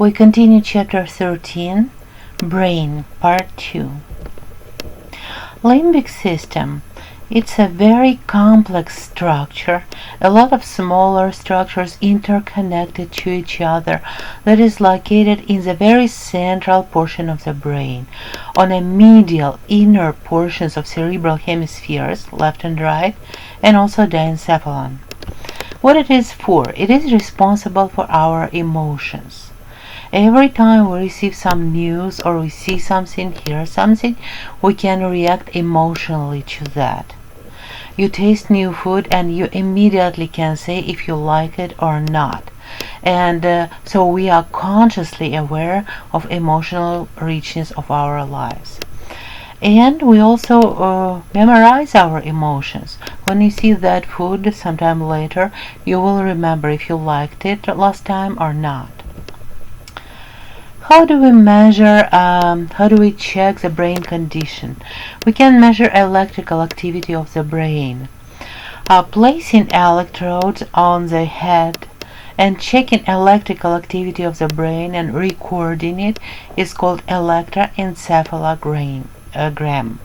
We continue chapter 13, Brain, part 2. Limbic system. It's a very complex structure, a lot of smaller structures interconnected to each other, that is located in the very central portion of the brain, on the medial inner portions of cerebral hemispheres, left and right, and also diencephalon. What it is for? It is responsible for our emotions. Every time we receive some news or we see something, hear something, we can react emotionally to that. You taste new food and you immediately can say if you like it or not. And so we are consciously aware of emotional regions of our lives. And we also memorize our emotions. When you see that food sometime later, you will remember if you liked it last time or not. How do we measure, how do we check the brain condition? We can measure electrical activity of the brain. Placing electrodes on the head and checking electrical activity of the brain and recording it is called electroencephalogram.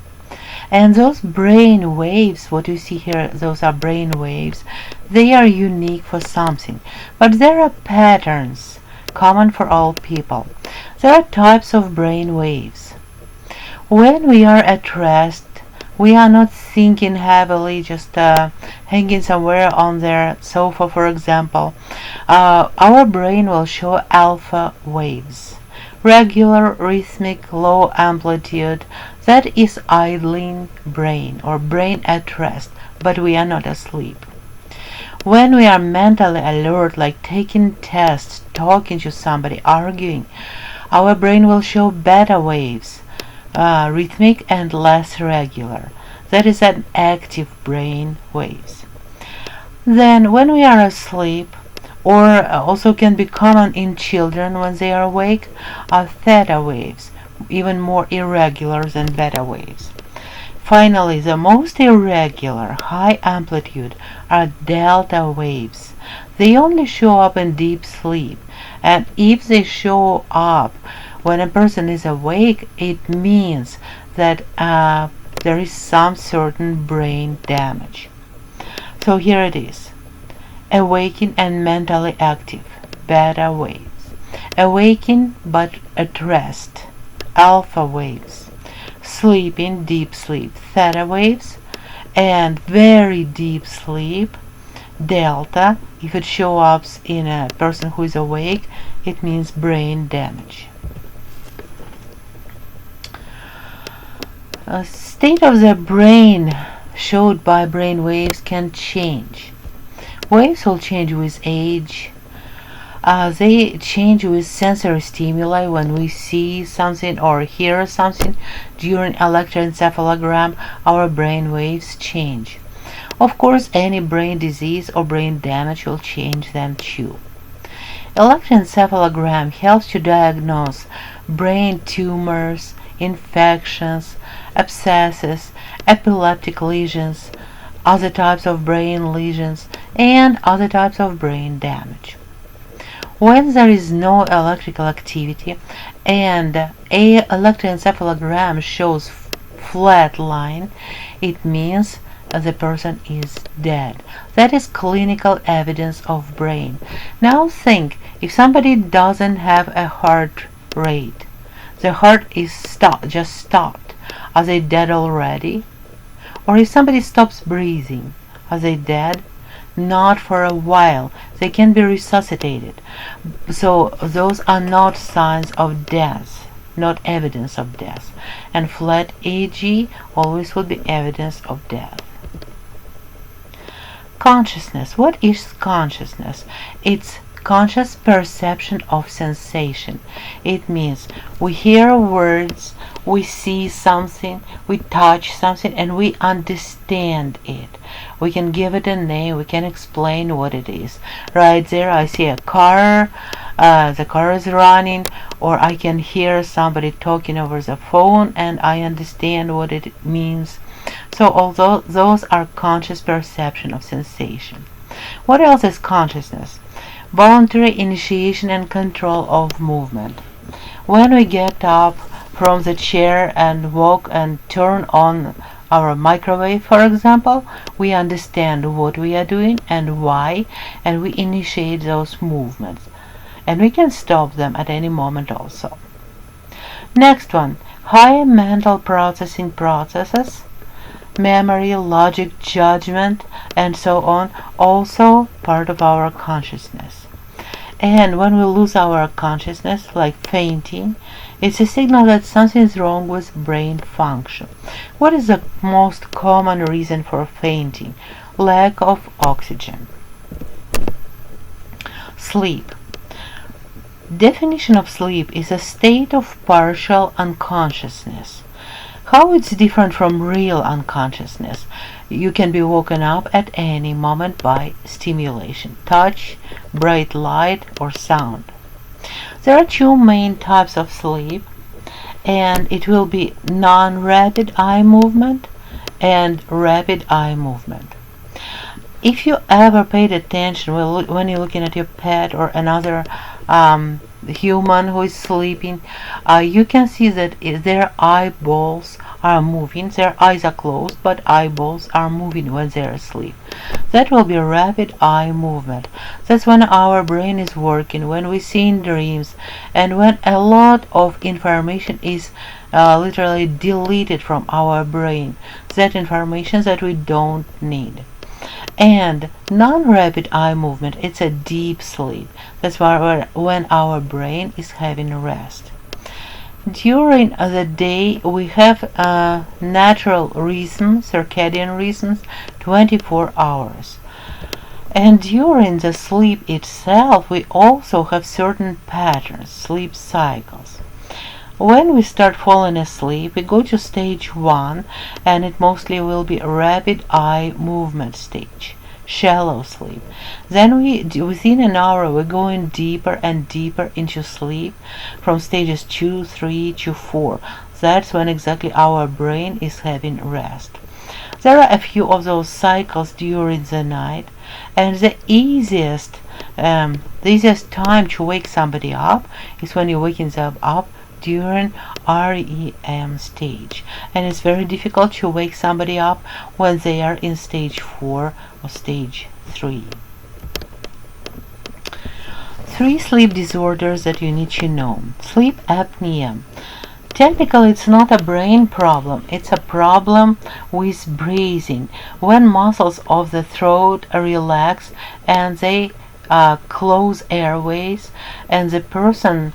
And those brain waves, what you see here, those are brain waves, they are unique for something. But there are patterns common for all people. There are types of brain waves. When we are at rest, we are not thinking heavily, just hanging somewhere on their sofa, for example. Our brain will show alpha waves. Regular, rhythmic, low amplitude. That is idling brain or brain at rest, but we are not asleep. When we are mentally alert, like taking tests, talking to somebody, arguing, our brain will show beta waves, rhythmic and less regular. That is an active brain waves. Then when we are asleep, or also can be common in children when they are awake, are theta waves, even more irregular than beta waves. Finally, the most irregular, high amplitude are delta waves. They only show up in deep sleep, and if they show up when a person is awake, it means that there is some certain brain damage. So here it is. Awakened and mentally active, beta waves. Awakened but at rest, alpha waves. Sleeping, deep sleep, theta waves. And very deep sleep, delta. If it shows up in a person who is awake, it means brain damage. A state of the brain showed by brain waves can change. Waves will change with age. They change with sensory stimuli. When we see something or hear something during electroencephalogram, our brain waves change. Of course, any brain disease or brain damage will change them too. Electroencephalogram helps to diagnose brain tumors, infections, abscesses, epileptic lesions, other types of brain lesions, and other types of brain damage. When there is no electrical activity and a electroencephalogram shows flat line, it means the person is dead. That is clinical evidence of brain. Now think, if somebody doesn't have a heart rate, the heart is just stopped, are they dead already? Or if somebody stops breathing, are they dead? Not for a while. They can be resuscitated. So those are not signs of death, not evidence of death. And flat EEG always will be evidence of death. Consciousness. What is consciousness? It's conscious perception of sensation. It means we hear words, we see something, we touch something, and we understand it. We can give it a name, we can explain what it is. Right there I see a car, the car is running, or I can hear somebody talking over the phone and I understand what it means. So although those are conscious perception of sensation. What else is consciousness? voluntary initiation and control of movement. When we get up from the chair and walk and turn on our microwave, for example, we understand what we are doing and why, and we initiate those movements. And we can stop them at any moment also. Next one, higher mental processing processes, memory, logic, judgment, and so on, also part of our consciousness. And when we lose our consciousness, like fainting, it's a signal that something is wrong with brain function. What is the most common reason for fainting? Lack of oxygen. Sleep. Definition of sleep is a state of partial unconsciousness. How it's different from real unconsciousness? You can be woken up at any moment by stimulation, touch, bright light, or sound. There are two main types of sleep, and it will be non-rapid eye movement and rapid eye movement. If you ever paid attention when you're looking at your pet or another human who is sleeping, you can see that their eyeballs are moving. Their eyes are closed, but eyeballs are moving when they're asleep. That will be rapid eye movement. That's when our brain is working, when we see in dreams, and when a lot of information is literally deleted from our brain. That information that we don't need. And non-rapid eye movement, it's a deep sleep. That's why when our brain is having rest. During the day, we have natural rhythm, circadian rhythms, 24 hours. And during the sleep itself, we also have certain patterns, sleep cycles. When we start falling asleep, we go to stage 1, and it mostly will be a rapid eye movement stage, shallow sleep. Then within an hour, we're going deeper and deeper into sleep from stages 2, 3 to 4. That's when exactly our brain is having rest. There are a few of those cycles during the night, and the easiest time to wake somebody up is when you're waking them up during REM stage, and it's very difficult to wake somebody up when they are in stage 4 or stage 3. 3 sleep disorders that you need to know. Sleep apnea. Technically, it's not a brain problem, it's a problem with breathing. When muscles of the throat relax and they close airways, and the person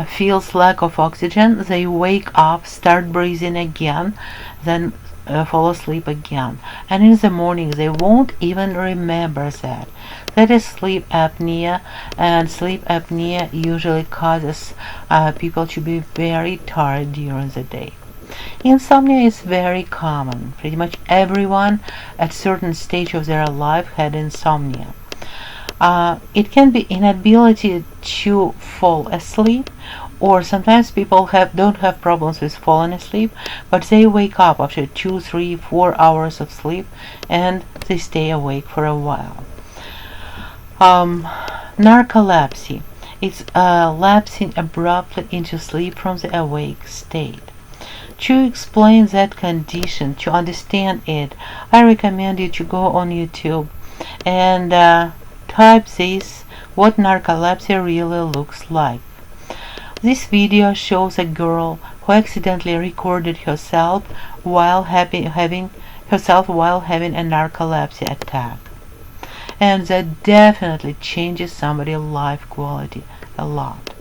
feels lack of oxygen, they wake up, start breathing again, then fall asleep again. And in the morning, they won't even remember that. That is sleep apnea, and sleep apnea usually causes people to be very tired during the day. Insomnia is very common. Pretty much everyone at certain stage of their life had insomnia. It can be inability to fall asleep, or sometimes people don't have problems with falling asleep, but they wake up after 2, 3, 4 hours of sleep and they stay awake for a while. Narcolepsy. It's lapsing abruptly into sleep from the awake state. To explain that condition, to understand it, I recommend you to go on YouTube and type this, what narcolepsy really looks like. This video shows a girl who accidentally recorded herself while having a narcolepsy attack. And that definitely changes somebody's life quality a lot.